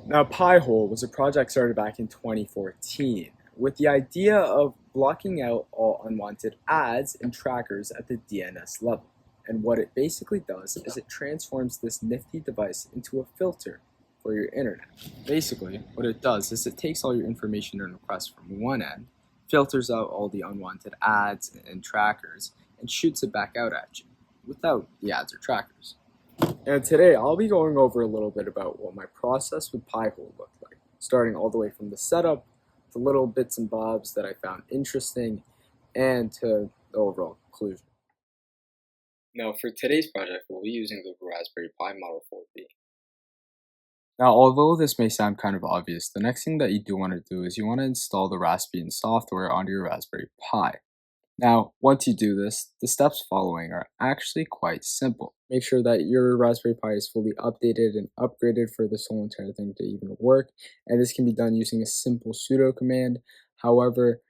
Now, PiHole was a project started back in 2014 with the idea of blocking out all unwanted ads and trackers at the DNS level. And what it basically does is it transforms this nifty device into a filter for your internet. Basically, what it does is it takes all your information and requests from one end, filters out all the unwanted ads and trackers, and shoots it back out at you without the ads or trackers. And today I'll be going over a little bit about what my process with PiHole looked like, starting all the way from the setup, to little bits and bobs that I found interesting, and to the overall conclusion. Now for today's project, we'll be using the Raspberry Pi Model 4B. Now, although this may sound kind of obvious, the next thing that you do want to do is you want to install the Raspbian software onto your Raspberry Pi. Now, once you do this, the steps following are actually quite simple. Make sure that your Raspberry Pi is fully updated and upgraded for this whole entire thing to even work, and this can be done using a simple sudo command. However,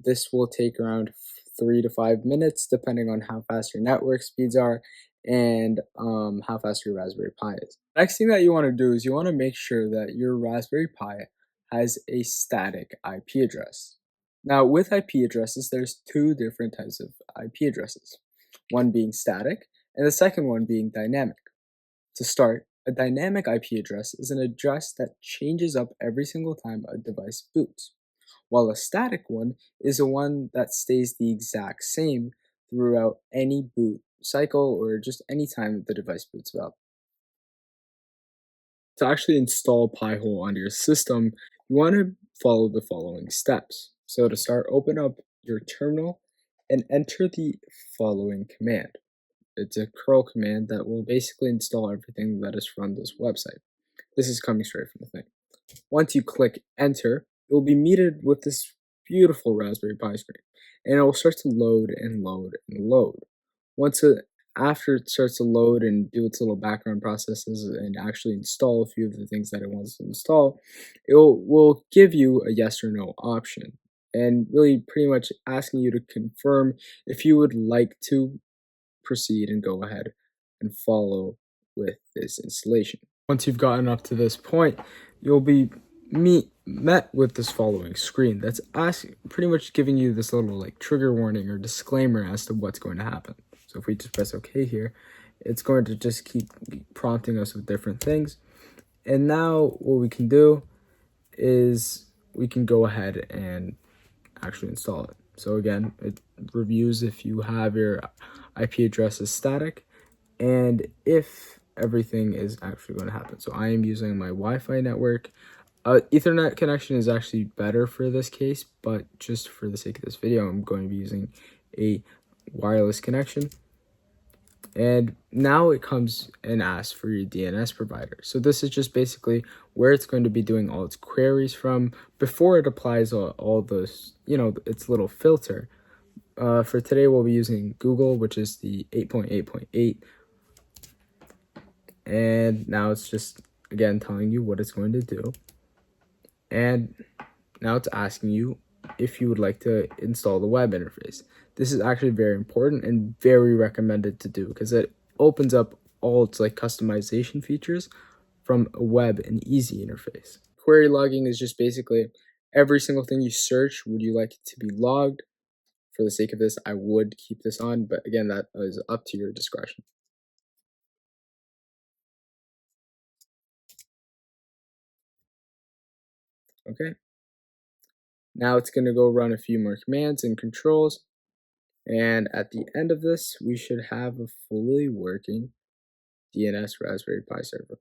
this will take around 3 to 5 minutes depending on how fast your network speeds are and how fast your Raspberry Pi is. Next thing that you want to do is you want to make sure that your Raspberry Pi has a static IP address. Now, with IP addresses, there's two different types of IP addresses, one being static and the second one being dynamic. To start, a dynamic IP address is an address that changes up every single time a device boots, while a static one is the one that stays the exact same throughout any boot cycle or just any time the device boots up. To actually install PiHole onto your system, you want to follow the following steps. So to start, open up your terminal and enter the following command. It's a curl command that will basically install everything that is from this website. This is coming straight from the thing. Once you click enter, you'll be meted with this beautiful Raspberry Pi screen, and it will start to load and load and load. After it starts to load and do its little background processes and actually install a few of the things that it wants to install, it will give you a yes or no option, and really pretty much asking you to confirm if you would like to proceed and go ahead and follow with this installation. Once you've gotten up to this point, you'll be met with this following screen that's pretty much giving you this little like trigger warning or disclaimer as to what's going to happen. So if we just press OK here, it's going to just keep prompting us with different things. And now what we can do is we can go ahead and actually install it. So again, it reviews if you have your IP address as static and if everything is actually going to happen. So I am using my Wi-Fi network. Ethernet connection is actually better for this case, but just for the sake of this video, I'm going to be using a wireless connection. And now it comes and asks for your DNS provider. So this is just basically where it's going to be doing all its queries from before it applies all those, its little filter. For today, we'll be using Google, which is the 8.8.8. And now it's just, again, telling you what it's going to do. And now it's asking you if you would like to install the web interface. This is actually very important and very recommended to do because it opens up all its like customization features from a web and easy interface. Query logging is just basically every single thing you search, would you like it to be logged? For the sake of this, I would keep this on, but again, that is up to your discretion. Okay. Now it's going to go run a few more commands and controls. And at the end of this, we should have a fully working DNS Raspberry Pi server.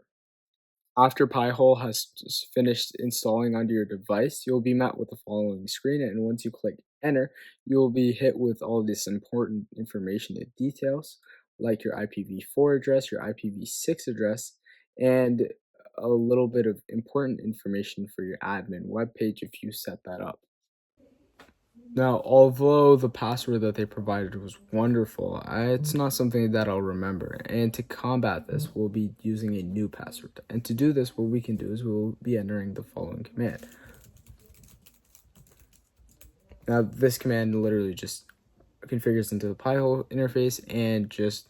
After PiHole has finished installing onto your device, you'll be met with the following screen. And once you click enter, you'll be hit with all this important information and details, like your IPv4 address, your IPv6 address, and a little bit of important information for your admin webpage if you set that up. Now, although the password that they provided was wonderful, it's not something that I'll remember. And to combat this, we'll be using a new password. And to do this, what we can do is we'll be entering the following command. Now, this command literally just configures into the PiHole interface and just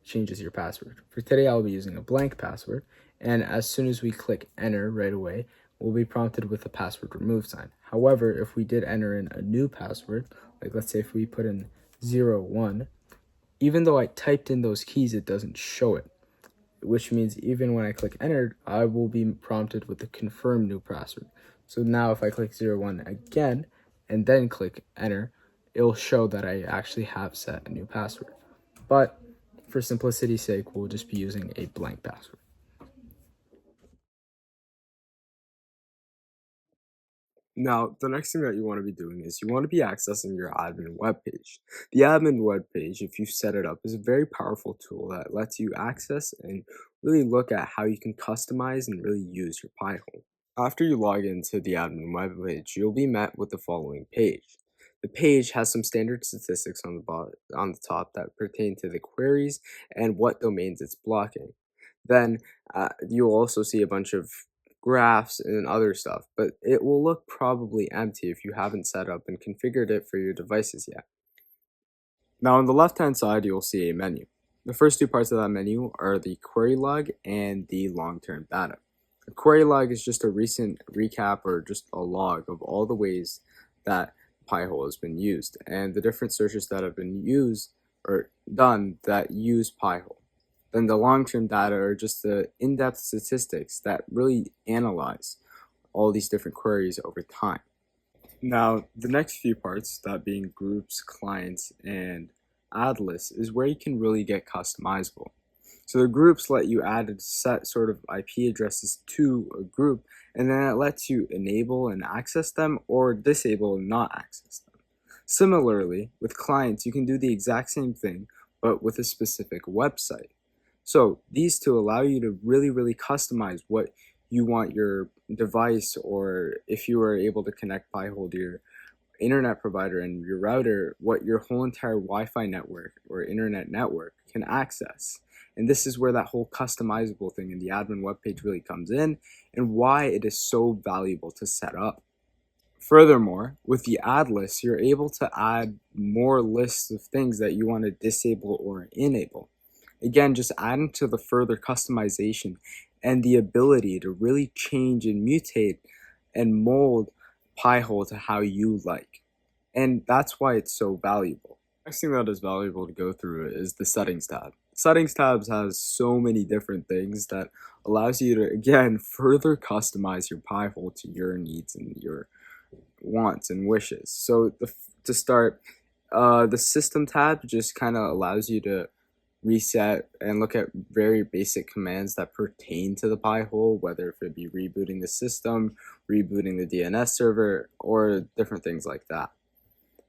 changes your password. For today, I'll be using a blank password. And as soon as we click enter right away, we'll be prompted with a password remove sign. However, if we did enter in a new password, like let's say if we put in 01, even though I typed in those keys, it doesn't show it, which means even when I click enter, I will be prompted with the confirm new password. So now if I click 01 again and then click enter, it'll show that I actually have set a new password. But for simplicity's sake, we'll just be using a blank password. Now, the next thing that you want to be doing is you want to be accessing your admin web page. The admin web page, if you set it up, is a very powerful tool that lets you access and really look at how you can customize and really use your PiHole. After you log into the admin web page, you'll be met with the following page. The page has some standard statistics on the top that pertain to the queries and what domains it's blocking. Then you'll also see a bunch of graphs and other stuff, but it will look probably empty if you haven't set up and configured it for your devices yet. Now on the left hand side, you'll see a menu. The first two parts of that menu are the query log and the long-term data. A query log is just a recent recap or just a log of all the ways that PiHole has been used and the different searches that have been used or done that use PiHole. Then the long-term data are just the in-depth statistics that really analyze all these different queries over time. Now, the next few parts, that being groups, clients, and add lists, is where you can really get customizable. So the groups let you add a set sort of IP addresses to a group, and then it lets you enable and access them or disable and not access them. Similarly, with clients, you can do the exact same thing, but with a specific website. So these two allow you to really customize what you want your device, or if you are able to connect PiHole to your internet provider and your router, what your whole entire Wi-Fi network or internet network can access. And this is where that whole customizable thing in the admin webpage really comes in and why it is so valuable to set up. Furthermore, with the add list, you're able to add more lists of things that you want to disable or enable. Again, just adding to the further customization and the ability to really change and mutate and mold PiHole to how you like. And that's why it's so valuable. Next thing that is valuable to go through is the settings tab. Settings tabs has so many different things that allows you to, again, further customize your PiHole to your needs and your wants and wishes. So to start, the system tab just kind of allows you to reset and look at very basic commands that pertain to the PiHole, whether if it be rebooting the system, rebooting the DNS server, or different things like that.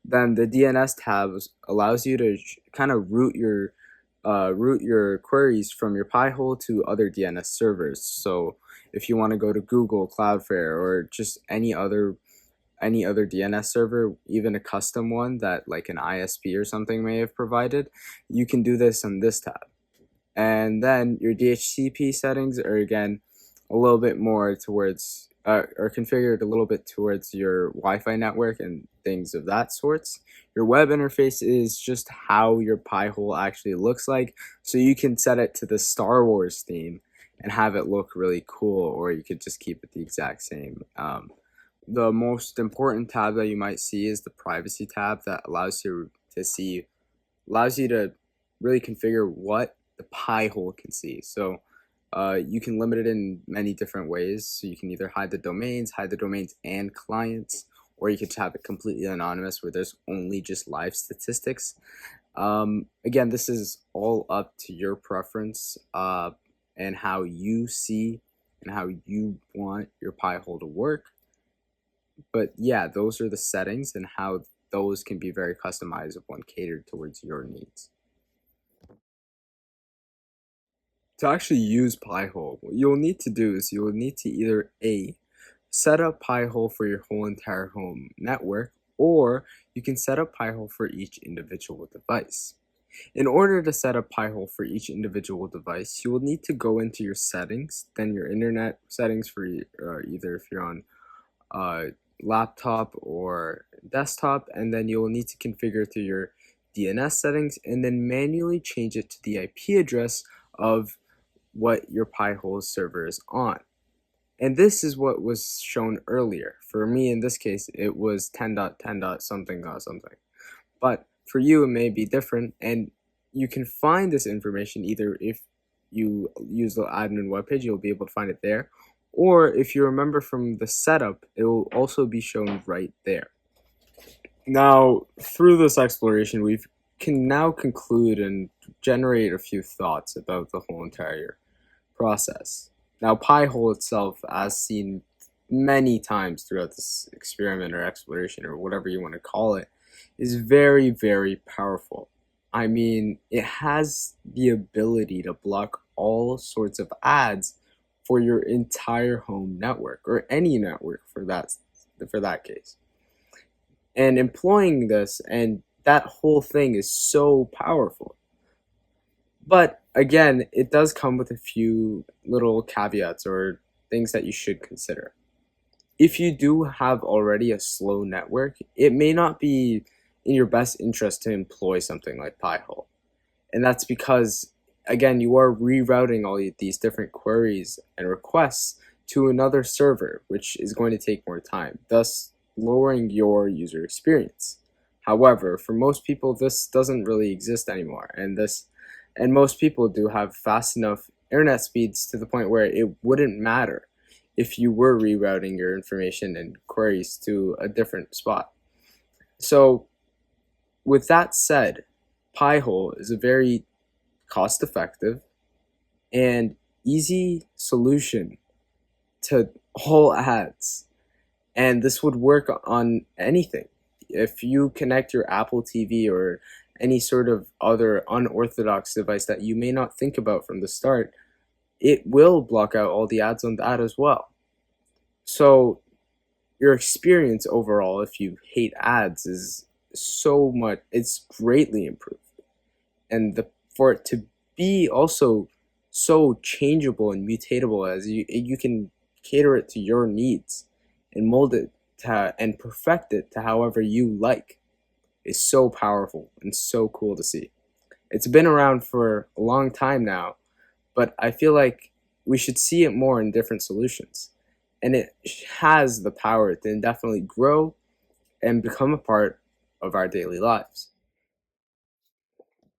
Then the DNS tab allows you to kind of route your queries from your PiHole to other DNS servers. So if you want to go to Google, Cloudflare, or just any other DNS server, even a custom one that like an ISP or something may have provided, you can do this on this tab. And then your DHCP settings are again a little bit more towards are configured a little bit towards your Wi-Fi network and things of that sorts. Your web interface is just how your PiHole actually looks like, so you can set it to the Star Wars theme and have it look really cool, or you could just keep it the exact same. The most important tab that you might see is the privacy tab that allows you to really configure what the PiHole can see. So you can limit it in many different ways. So you can either hide the domains and clients, or you could have it completely anonymous where there's only just live statistics. Again, this is all up to your preference and how you see and how you want your PiHole to work. But yeah, those are the settings and how those can be very customizable and catered towards your needs. To actually use PiHole, what you'll need to do is you'll need to either A, set up PiHole for your whole entire home network, or you can set up PiHole for each individual device. In order to set up PiHole for each individual device, you will need to go into your settings, then your internet settings for either if you're on laptop or desktop, and then you'll need to configure through your DNS settings and then manually change it to the IP address of what your PiHole server is on. And this is what was shown earlier. For me, in this case, it was 10.10. Something something. But for you, it may be different, and you can find this information either if you use the admin webpage, you'll be able to find it there, or if you remember from the setup, it will also be shown right there. Now, through this exploration, we can now conclude and generate a few thoughts about the whole entire process. Now, PiHole itself, as seen many times throughout this experiment or exploration or whatever you want to call it, is very, very powerful. I mean, it has the ability to block all sorts of ads for your entire home network or any network for that case. And employing this and that whole thing is so powerful. But again, it does come with a few little caveats or things that you should consider. If you do have already a slow network, it may not be in your best interest to employ something like PiHole. And that's because, again, you are rerouting all these different queries and requests to another server, which is going to take more time, thus lowering your user experience. However, for most people, this doesn't really exist anymore, and most people do have fast enough internet speeds to the point where it wouldn't matter if you were rerouting your information and queries to a different spot. So with that said, PiHole is a very cost-effective and easy solution to all ads, and this would work on anything. If you connect your Apple TV or any sort of other unorthodox device that you may not think about from the start, it will block out all the ads on that as well. So your experience overall, if you hate ads, is it's greatly improved. And for it to be also so changeable and mutatable, as you can cater it to your needs and mold it and perfect it to however you like, is so powerful and so cool to see. It's been around for a long time now, but I feel like we should see it more in different solutions. And it has the power to definitely grow and become a part of our daily lives.